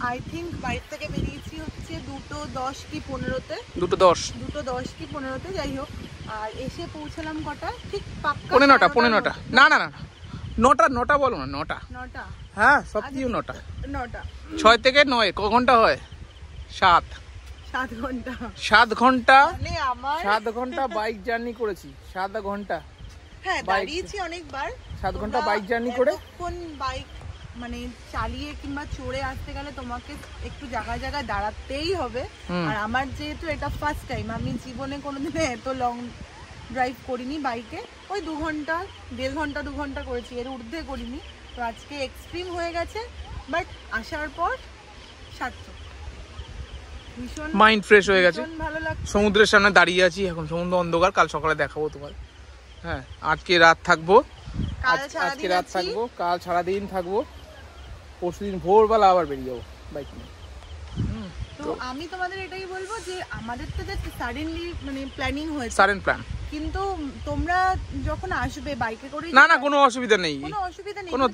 I think বাড়ি থেকে বেরিয়েছি হচ্ছে 2:10 কি 15-তে, 2:10 কি 15-তে, যাই হোক। আর এসে পৌঁছালাম কটা, ঠিক পাক্কা 9টা। না 9টা বলো না, 9টা। হ্যাঁ সব কিছু 9টা। 6 থেকে 9 ক ঘন্টা হয়? 7 ঘন্টা। 7 ঘন্টা মানে আমার 7 ঘন্টা বাইক জার্নি করেছি। 7 ঘন্টা। হ্যাঁ দাঁড়িয়েছি অনেকবার। 7 ঘন্টা বাইক জার্নি করে। কোন বাইক মানে চালিয়ে কিংবা চড়ে আসতে গেলে তোমাকে একটু জায়গায় দাঁড়াতেই হবে। আর আমার যেহেতু এটা ফার্স্ট টাইম, আমি জীবনে কোনোদিনও এত লং ড্রাইভ করিনি বাইকে। ওই 2 ঘন্টা 1.5 ঘন্টা করেছি, এর ঊর্ধ্বে করিনি। তো আজকে এক্সট্রিম হয়ে গেছে, বাট আসার পর সার্থক। ভীষণ মাইন্ড ফ্রেশ হয়ে গেছে। ভালো লাগছে। সমুদ্রের সামনে দাঁড়িয়ে আছি এখন, সমুদ্র অন্ধকার, কাল সকালে দেখাবো তোমার। হ্যাঁ আজকে রাত থাকবো, আজকে রাত থাকবো, কাল সারাদিন থাকবো, পরশুদিন ভোরবেলা আবার বেরিয়ে যাবো বাইক নিয়ে। তো আমি তোমাদের এটাই বলবো যে আমাদের তো সাডেনলি মানে প্ল্যানিং হয়েছে, সাডেন প্ল্যান। কিন্তু তোমরা যখন আসবে বাইকে করে না কোনো অসুবিধা নেই, কোনো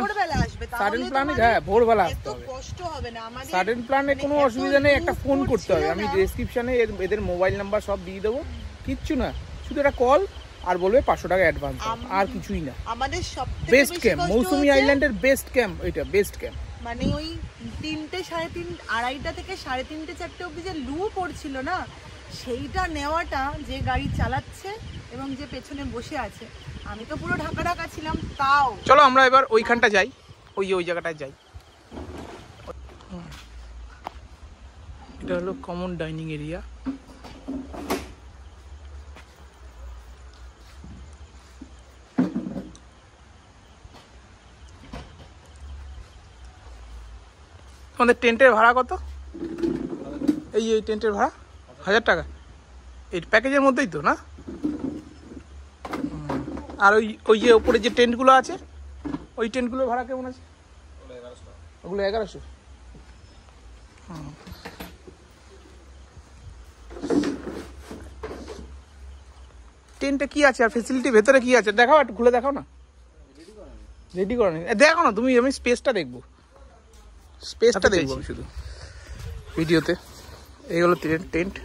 ভোরবেলা আসবে, সাডেন প্ল্যানে। হ্যাঁ ভোরবেলা আসতে হবে, কষ্ট হবে না আমাদের। সাডেন প্ল্যানে কোনো অসুবিধা নেই, একটা ফোন করতে হবে। আমি ডেসক্রিপশনে এদের মোবাইল নাম্বার সব দিয়ে দেবো, কিচ্ছু না, শুধু একটা কল আর বলবে 500 টাকা অ্যাডভান্স, আর কিছুই না। আমাদের সবথেকে বেস্ট ক্যাম্প, মৌসুমী আইল্যান্ডের বেস্ট ক্যাম্প এটা, বেস্ট ক্যাম্প। মানে ওই 3টে, 3:30, 2:30 থেকে 3:30, 4টে অবধি যে লু পড়ছিল না, সেইটা নেওয়াটা, যে গাড়ি চালাচ্ছে এবং যে পেছনে বসে আছে, আমি তো পুরো ঢাকা ছিলাম। তাও চলো আমরা এবার ওইখানটা যাই, ওই জায়গাটায় যাই। এটা হলো কমন ডাইনিং এরিয়া। তোমাদের টেন্টের ভাড়া কত? এই টেন্টের ভাড়া 1000 টাকা, এই প্যাকেজের মধ্যেই তো না? আর ওই যে উপরে যে টেন্টগুলো আছে, ওই টেন্টগুলোর ভাড়া কেমন আছে? ওগুলো 1100। টেন্টে কি আছে আর ফেসিলিটি ভেতরে কি আছে দেখাও, একটু খুলে দেখাও না। রেডি করা নেই, দেখো না তুমি, আমি স্পেসটা দেখবো, স্পেসটা দেখবো শুধু ভিডিওতে। এই হলো টেন্ট,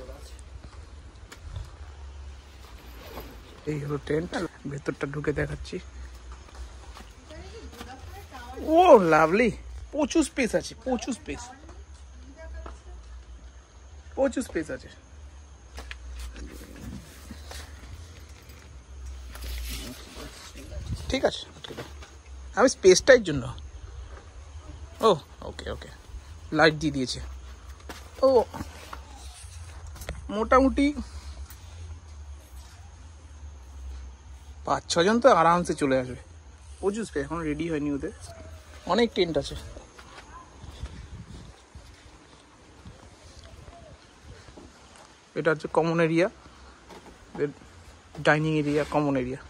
এই হলো টেন্ট, ভেতরটা ঢুকে দেখাচ্ছি। ও লাভলি, প্রচুর স্পেস আছে, প্রচুর স্পেস আছে। ঠিক আছে, আমি স্পেসটার জন্য। ও ওকে, লাইট দিয়ে দিয়েছে। ও মোটামুটি 5-6 জন তো আরামসে চলে আসবে, প্রচুর স্পেস। এখন রেডি হয়নি ওদের, অনেক টেন্ট আছে। এটা হচ্ছে common area, dining area, common area.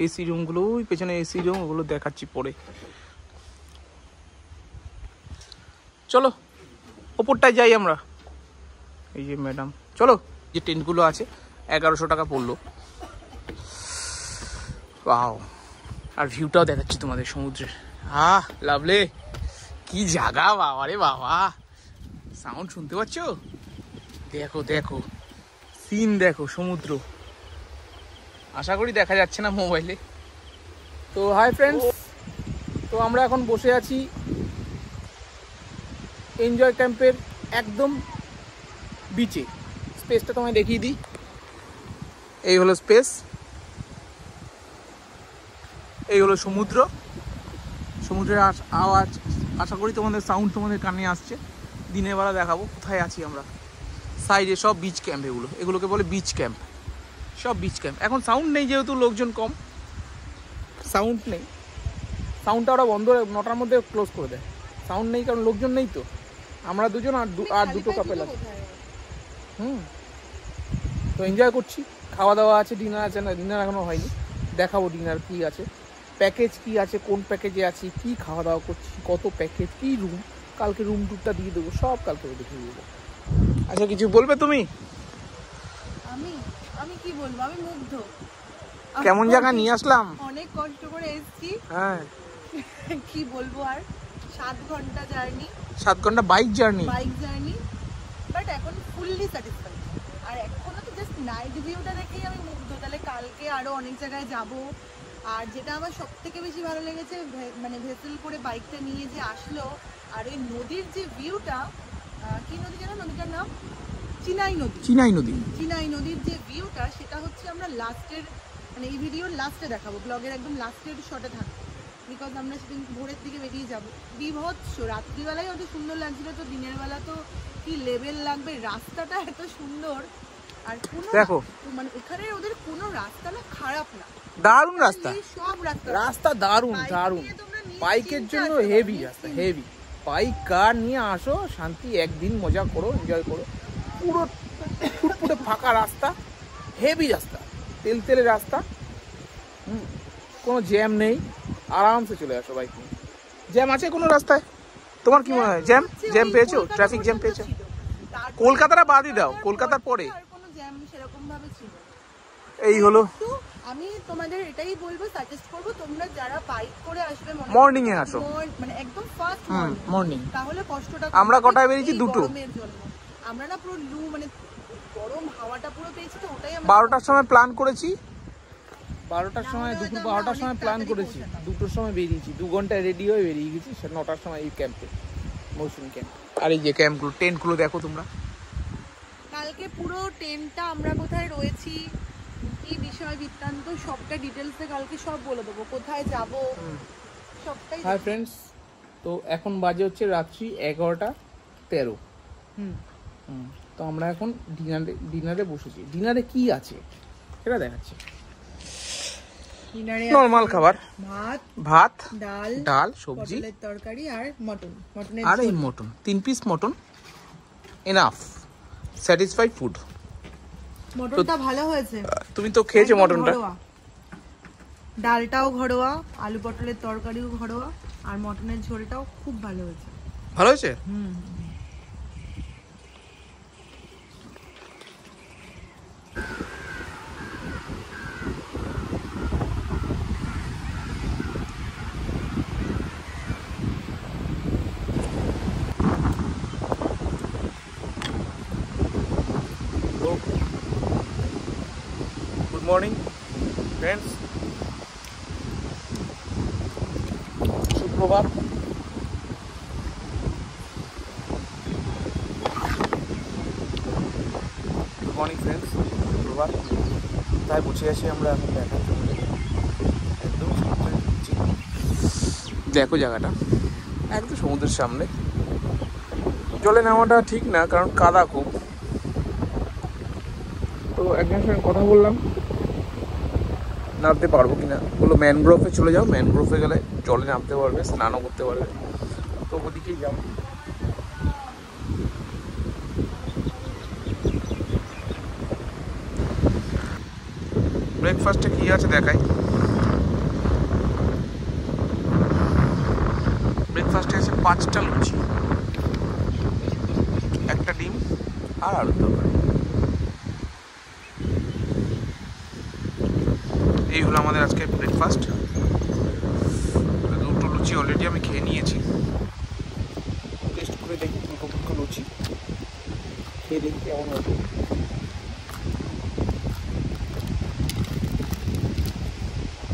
AC রুমগুলো ওই পেছনে, এসি রুম, ওগুলো দেখাচ্ছি পরে। চলো ওপরটায় যাই আমরা। এই যে ম্যাডাম, চলো। যে টেন্টগুলো আছে 1100 টাকা পড়লো। ওয়াও, আর ভিউটাও দেখাচ্ছি তোমাদের সমুদ্রের। লাভলি, কি জায়গা বাবা রে বাবা, সাউন্ড শুনতে পাচ্ছ? দেখো সিন, দেখো সমুদ্র, আশা করি দেখা যাচ্ছে না মোবাইলে। তো হাই ফ্রেন্ডস, তো আমরা এখন বসে আছি এনজয় ক্যাম্পের একদম বিচে। স্পেসটা তোমায় দেখিয়ে দিই, এই হলো স্পেস, এই হলো সমুদ্রের আওয়াজ। আশা করি তোমাদের সাউন্ড তোমাদের কানে আসছে। দিনের বেলা দেখাবো কোথায় আছি আমরা। সাইডে সব বিচ ক্যাম্প, এগুলোকে বলে বিচ ক্যাম্প, সব বিচ ক্যাম্প। এখন সাউন্ড নেই যেহেতু লোকজন কম, সাউন্ড নেই, সাউন্ডটা ওরা বন্ধ 9টার মধ্যে ক্লোজ করে দেয়। সাউন্ড নেই কারণ লোকজন নেই তো, আমরা দুজন আর দুটো কাপেল আছে। তো এনজয় করছি, খাওয়া দাওয়া আছে, ডিনার আছে না, ডিনার এখনো হয়নি, দেখাবো ডিনার কি আছে, প্যাকেজ কি আছে, কোন প্যাকেজে আছি, কি খাওয়া দাওয়া করছি, কত প্যাকেজ, কি রুম, কালকে রুম টুরটা দিয়ে দেবো, সব কালকে দেখিয়ে দেবো। আচ্ছা কিছু বলবে তুমি? আমি কি বলবো, আমি মুগ্ধ। কেমন জায়গা নিয়ে আসলাম, অনেক কষ্ট করে এসেছি। হ্যাঁ কি বলবো আর, 7 ঘন্টা জার্নি, 7 ঘন্টা বাইক জার্নি, বাট এখন ফুললি স্যাটিসফাইড। আর এখনো তো জাস্ট নাইট ভিউটা দেখেই আমি মুগ্ধ। তাহলে কালকে আরো অনেক জায়গায় যাব। আর যেটা আমার সব থেকে বেশি ভালো লেগেছে, মানে ভেসেল করে বাইকটা নিয়ে যে আসলো, আর ওই নদীর যে ভিউটা, কি নদী জানো নদীটার নাম? চিনাই নদীর যে ভিউটা, সেটা হচ্ছে আমরা লাস্টের, মানে এই ভিডিওর লাস্টে দেখাবো, ব্লগের একদম লাস্টের শটে থাকবে, বিকজ আমরা সেদিন ভোরের দিকে বেরিয়ে যাবো। বিভৎস, রাত্রিবেলায় অত সুন্দর লাগছিল, তো দিনের বেলা তো কি লেভেল লাগবে। রাস্তাটা এত সুন্দর, আর কোনো দেখো মানে এখানে ওদের কোনো রাস্তা না খারাপ না, দারুণ রাস্তা, সব রাস্তা দারুণ দারুণ। বাইকের জন্য হেভি রাস্তা, হেভি। বাইক কার নিয়ে আসো, শান্তি, একদিন মজা করো, এনজয় করো। পুরো ফুটফুটে ফাঁকা রাস্তা, হেভি রাস্তা, তেলে রাস্তা, কোনো জ্যাম নেই, আরামসে চলে আসো বাইক নিয়ে। জ্যাম আছে কোনো রাস্তায়? তোমার কি মনে হয় জ্যাম পেয়েছো? ট্রাফিক জ্যাম পেয়েছো? কলকাতাটা বাদই দাও, কলকাতার পরে এই হলো। আমি তোমাদের এটাই বলবো, সাজেস্ট করবো, তোমরা যারা বাইক করে আসবে মর্নিং এ আসো, মানে একদম ফার্স্ট মর্নিং। তাহলে কষ্টটা আমরা কটায় বেরিয়েছি? 2টো। আমরা না পুরো মানে গরম হাওয়াটা পুরো পেয়েছি, তো ওটাই আমরা 12টার সময় প্ল্যান করেছি, 12টার সময়, দুপুর 12টার সময় প্ল্যান করেছি, 2টোর সময় বেরিয়েছি, 2 ঘন্টায় রেডি হয়ে বেরিয়ে গেছি 9টার সময় এই ক্যাম্পে, মৌসুমী ক্যাম্প। আর এই যে ক্যাম্পগুলো, টেন্টগুলো দেখো তোমরা। কালকে পুরো টেন্টটা আমরা কোথায় রয়েছি, কি বিষয় বৃত্তান্ত, সবটা ডিটেলসে কালকে সব বলে দেবো, কোথায় যাব সবটাই। হাই ফ্রেন্ডস, তো এখন বাজে হচ্ছে রাত্রি 11:13। তো আমরা এখন ডিনারে বসেছি। ডিনারে কি আছে সেটা দেখাচ্ছি। নরমাল খাবার, ভাত, ডাল, সবজি, তরকারি আর মটন। আর এই mutton, 3 piece mutton, enough, satisfied food. মটনটা ভালো হয়েছে, তুমি তো খেয়েছো মটনটা। ডালটাও ঘরোয়া, আলু পটলের তরকারিও ঘরোয়া, আর মটনের ঝোলটাও খুব ভালো হয়েছে। ভালো হয়েছে? গুড মর্নিং ফ্রেন্ডস, সুপ্রভাত। গুড মর্নিং ফ্রেন্ডস, সুপ্রভাত। তাই বসে আছি আমরা এখন দেখার জন্য, একদম সমুদ্রের নিচে। দেখো জায়গাটা একদম সমুদ্রের সামনে। জলে নামাটা ঠিক না, কারণ কাদা খুব। তো একজনের সঙ্গে কথা বললাম, নামতে পারবো কিনা, বললো ম্যানগ্রোভে চলে যাও, ম্যানগ্রোভে গেলে জলে নামতে পারবে, স্নানও করতে পারবে। তো ওদিকেই যাও। ব্রেকফাস্টে কি আছে দেখাই। ব্রেকফাস্টে আছে 5টা লুচি, 1টা ডিম আর আলুর তরকারি। এই হলো আমাদের আজকে ব্রেকফাস্ট। 2টো লুচি অলরেডি আমি খেয়ে নিয়েছি। টেস্ট করে দেখি 2টো লুচি খেয়ে দেখি কেমন হবে।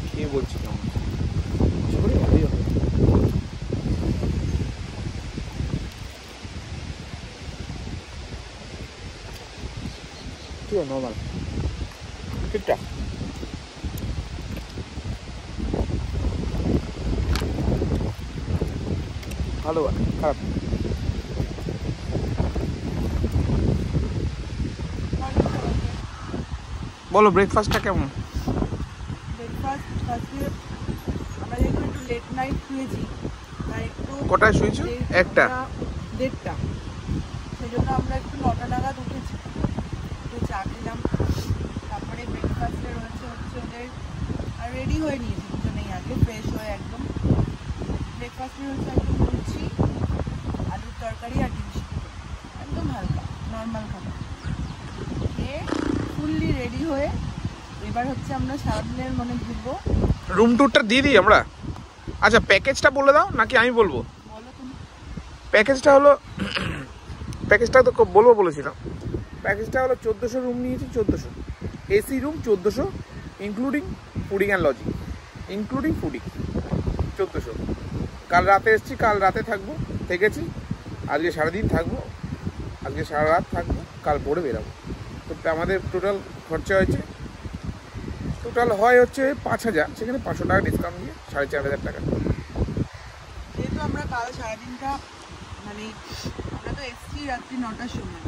খেয়ে বলছি কেমন, আশা করি ভালোই হবে। ঠিক আছে, নর্মাল, ঠিকঠাক। ভালো, খারাপ। বলো ব্রেকফাস্টটা কেমন? আমরা যেহেতু একটু লেট নাইট শুয়েছি, আর একটু কটায় শুয়েছো? 1টা 1:30, সেই জন্য আমরা একটু 9টা নাগাদ উঠেছি, একটু চা খেলাম, তারপরে ব্রেকফাস্টে রয়েছে হচ্ছে ওদের, আর রেডি হয়ে নিয়েছি দুজনেই আগে, ফ্রেশ হয়ে একদম। ব্রেকফাস্টে হচ্ছে একদম লুচি, আলুর তরকারি আর ডিম সিদ্ধ, একদম হালকা নর্মাল খাবার। খেয়ে ফুললি রেডি হয়ে ওই এবার হচ্ছে আমরা সারাদিনের মনে ঘুরবো। রুম ট্যুরটা দিয়ে দিই আমরা। আচ্ছা প্যাকেজটা বলে দাও নাকি আমি বলবো? বলো তুমি। প্যাকেজটা হলো, প্যাকেজটা তো বলবো বলেছিলাম। প্যাকেজটা হলো 1400 রুম নিয়েছি, 1400 AC room, 1400 including fooding and lodging, including fooding 1400। কাল রাতে এসেছি, কাল রাতে থাকবো, থেকেছি, আজকে সারাদিন থাকবো, আজকে সারা রাত থাকবো, কাল ভোরে বেরাবো। তো আমাদের টোটাল খরচা হয়েছে, টোটাল হয় হচ্ছে 5000, সেখানে 500 টাকা ডিসকাউন্ট দিয়ে 4500 টাকা। যেহেতু আমরা কাল সারাদিনটা মানে আমরা তো এসছি রাত্রি 9টার সময়,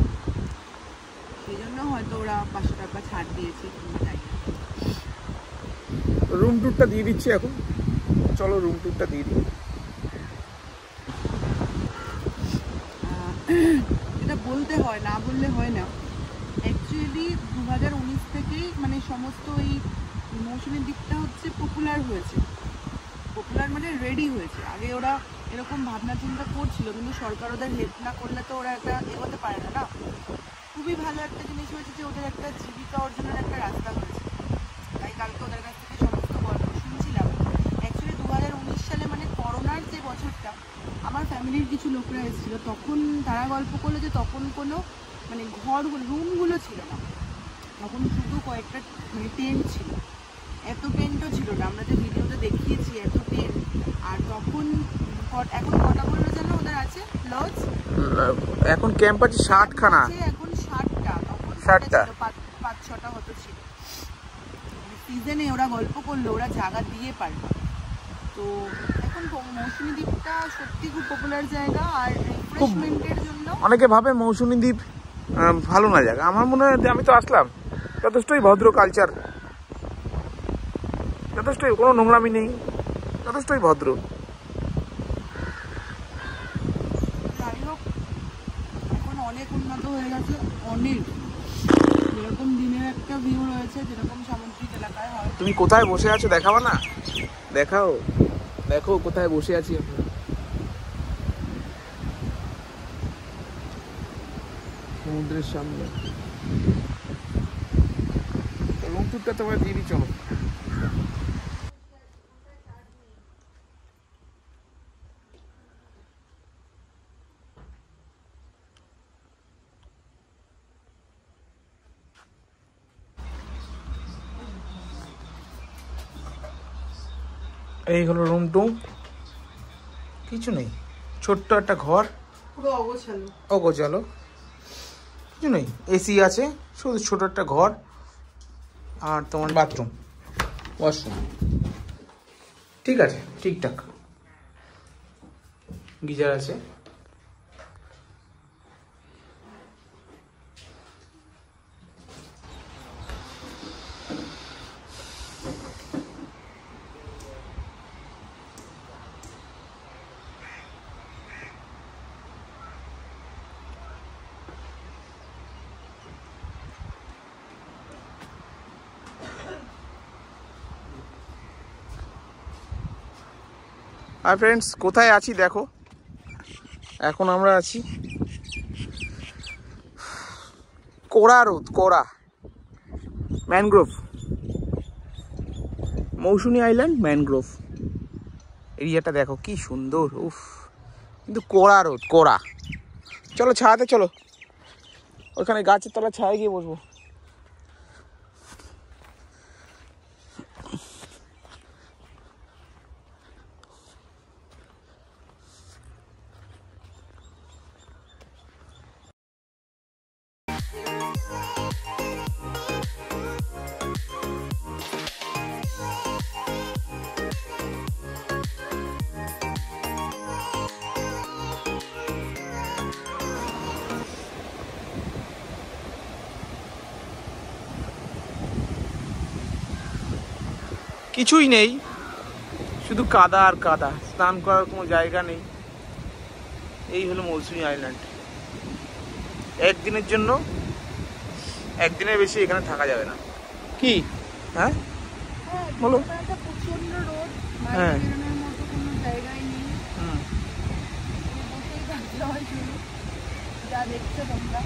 সেই জন্য হয়তো ওরা 500 টাকা ছাড় দিয়েছে। রুম ট্যুরটা দিয়ে দিচ্ছি এখন, চলো রুম ট্যুরটা দিয়ে দিই। এটা বলতে হয়, না বললে হয় না। অ্যাকচুয়ালি 2019 থেকেই মানে সমস্ত এই মৌসুমী দ্বীপটা হচ্ছে পপুলার হয়েছে। পপুলার মানে রেডি হয়েছে। আগে ওরা এরকম ভাবনা চিন্তা করছিল, কিন্তু সরকার ওদের হেল্প না করলে তো ওরা একটা এগোতে পারে না। না, খুবই ভালো একটা জিনিস হয়েছে যে ওদের একটা জীবিকা অর্জনের একটা রাস্তা হয়েছে। তাই কালকে ওদের কাছ থেকে সমস্ত গল্প শুনছিলাম। অ্যাকচুয়ালি 2019 সালে মানে করোনার যে বছরটা, আমার ফ্যামিলির কিছু লোকরা এসেছিলো, তখন তারা গল্প করলো যে তখন কোনো মানে রুমগুলো ছিল না, তখন শুধু কয়েকটা মানে টেন্ট ছিল। এত টেন্টও ছিল না, আমরা যে ভিডিওতে দেখিয়েছি এত টেন্ট। আর তখন এখন কটা বললো যেন ওদের আছে লজ? এখন ক্যাম্প আছে 60খানা, এখন 60টা, তখন 60টা 5-6টা হতো ছিল। সিজনে ওরা গল্প করলো ওরা জায়গা দিয়ে পারবে। তো এখন মৌসুমী দ্বীপটা সত্যি খুব পপুলার জায়গা, আর রিফ্রেশমেন্টের জন্য অনেকে ভাবে মৌসুমী দ্বীপ ভালো না জায়গা। আমার মনে হয়, আমি তো আসলাম, যথেষ্টই ভদ্র কালচার, যথেষ্টই, কোনো নোংরামি নেই, যথেষ্টই ভদ্র। যাই হোক, এখন অনেক উন্নত হয়ে গেছে, অনেক। যেরকম দিনের একটা ভিউ রয়েছে, যেরকম সামুদ্রিক এলাকায় হয়। তুমি কোথায় বসে আছো দেখাবা না? দেখাও, দেখো কোথায় বসে আছি আমরা। সমুদ্রের সামনে। রুম ট্যুরটা তোমরা দিয়ে দিই, চলো। এই হলো রুম টুম, কিছু নেই, ছোট্ট একটা ঘর, পুরো অগোছালো। অগোছালো, কিছু নেই। এসি আছে, শুধু ছোট একটা ঘর, আর তোমার বাথরুম, ওয়াশরুম, ঠিক আছে, ঠিকঠাক, গিজার আছে। হাই ফ্রেন্ডস, কোথায় আছি দেখো। এখন আমরা আছি কোরা রোড, কোরা ম্যানগ্রোভ, মৌসুমী আইল্যান্ড ম্যানগ্রোভ এরিয়াটা দেখো কি সুন্দর। উফ, কিন্তু কোরা রোড, কোরা। চলো ছায়াতে, চলো ওখানে গাছের তলা ছায়া গিয়ে বসবো। কিছুই নেই, শুধু কাদা আর কাদা, স্নান করার কোনো জায়গা নেই। এই হলো মৌসুমী আইল্যান্ড। একদিনের জন্য, একদিনের বেশি এখানে থাকা যাবে না। কি হ্যাঁ বলো? প্রচন্ড রোদ, হ্যাঁ, বেরোনোর মতো কোনো জায়গায় নেই। বসেই থাকতে হয় শুধু, যা দেখছো তোমরা।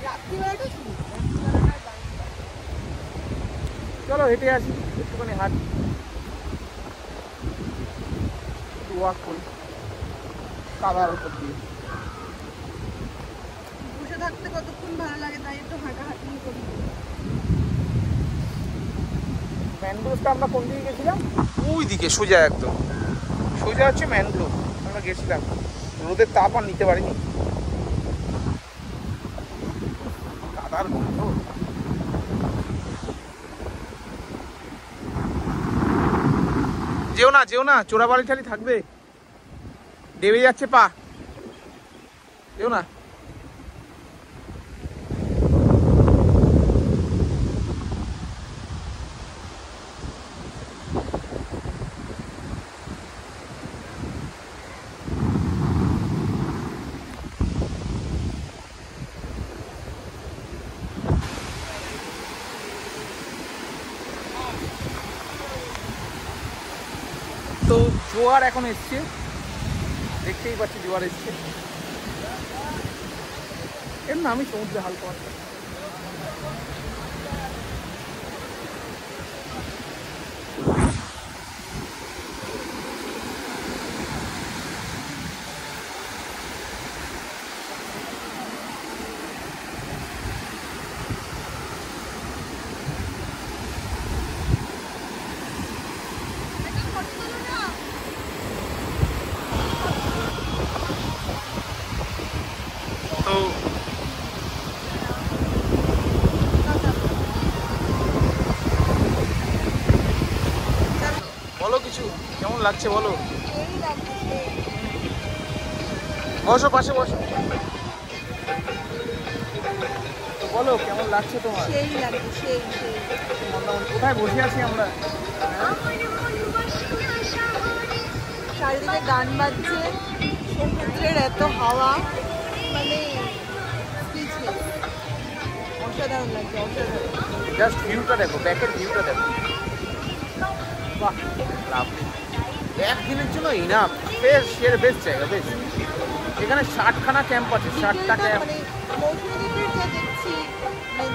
রাত্রিবেলাটা শুরু, রাত্রিবেলাটা দারুণ লাগে। চলো হেঁটে আসি, একটুখানি হাঁটি, একটু ওয়াক করি কাদার উপর দিয়ে। বসে থাকতে কতক্ষণ ভালো লাগে, তাই একটু হাঁটাহাঁটি করি। ম্যানগ্রোভটা আমরা কোন দিকে গেছিলাম? ওই দিকে সোজা, একদম সোজা হচ্ছে ম্যানগ্রোভ। আমরা গেছিলাম, রোদের তাপ আর নিতে পারিনি, কাদার গন্ধ। যেও না যেও না, চোরাবালি ঠালি থাকবে, দেবে যাচ্ছে পা, যেও না। তো জোয়ার এখন এসছে, দেখতেই পাচ্ছি জোয়ার এসছে। এর না আমি সমুদ্রে হালকা হালকা তো বলো কিছু, কেমন লাগছে বলো? এই লাগছে। বসো পাশে বসো, তো বলো কেমন লাগছে তোমার? সেই লাগছে, সেই সেই। কোথায় বসে আছি আমরা? চারিদিকে গান বাজছে, সমুদ্রের এত হাওয়া, মানে speechless। অসাধারণ লাগছে, অসাধারণ। জাস্ট ভিউটা দেখো, ব্যাকের ভিউটা দেখো, বাহ লাভলি। একদিনের জন্য ইনাফ, বেশ এর বেশ জায়গা, বেশ। এখানে 60খানা ক্যাম্প আছে, 60টা ক্যাম্প। মানে মৌসুমী দ্বীপের যা দেখছি, মানে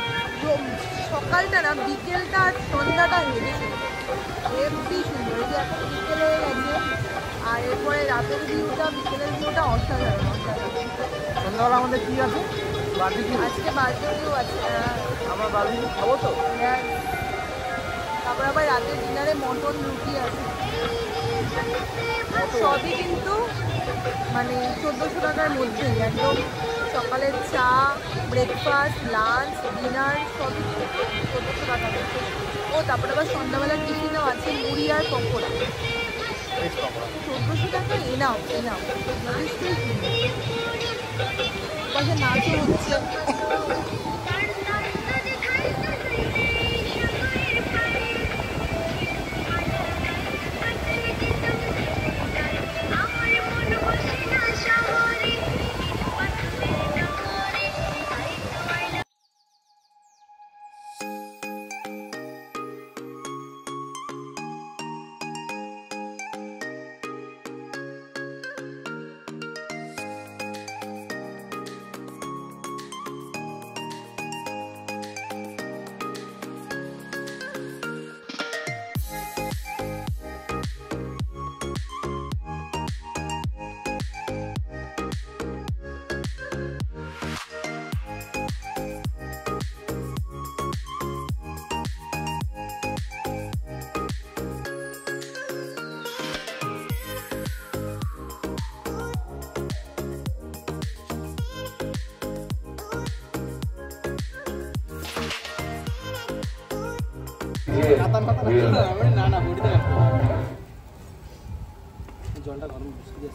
সকালটা না, বিকেলটা আর সন্ধ্যাটা হেরেছে, হেভি সুন্দর। এই যে এখন বিকেল হয়ে গেছে, আর এরপরে রাতের ভিউটা, বিকেলের ভিউটা অসাধারণ, অসাধারণ। সন্ধ্যাবেলা আমাদের কি আছে? বারবিকিউ। আজকে বার্থডেও আছে। আমরা বারবিকিউ খাবো তো? হ্যাঁ, তারপর আবার রাতের ডিনারে মটন রুটি আছে। সবই কিন্তু মানে 1400 টাকার মধ্যেই, একদম সকালের চা, ব্রেকফাস্ট, লাঞ্চ, ডিনার সবই 1400 টাকার মধ্যে। ও তারপরে আবার সন্ধ্যাবেলার টিফিনও আছে, মুড়ি আর পকোড়া। 1400 টাকা এনাও এনাও, যথেষ্টই সুন্দর। পাশে নাচও হচ্ছে।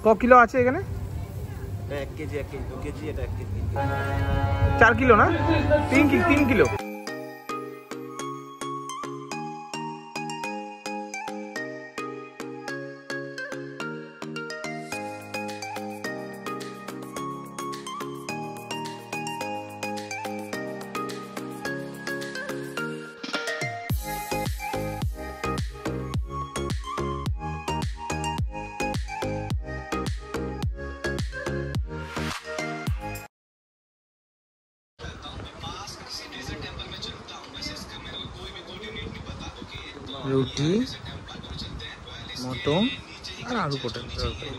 ক কিলো আছে এখানে? 1 কেজি 1 কেজি 2 কেজি, এটা 1 কেজি 4 কিলো না? 3 কিলো। রুটি, মটন আর আলু পটল তরকারি।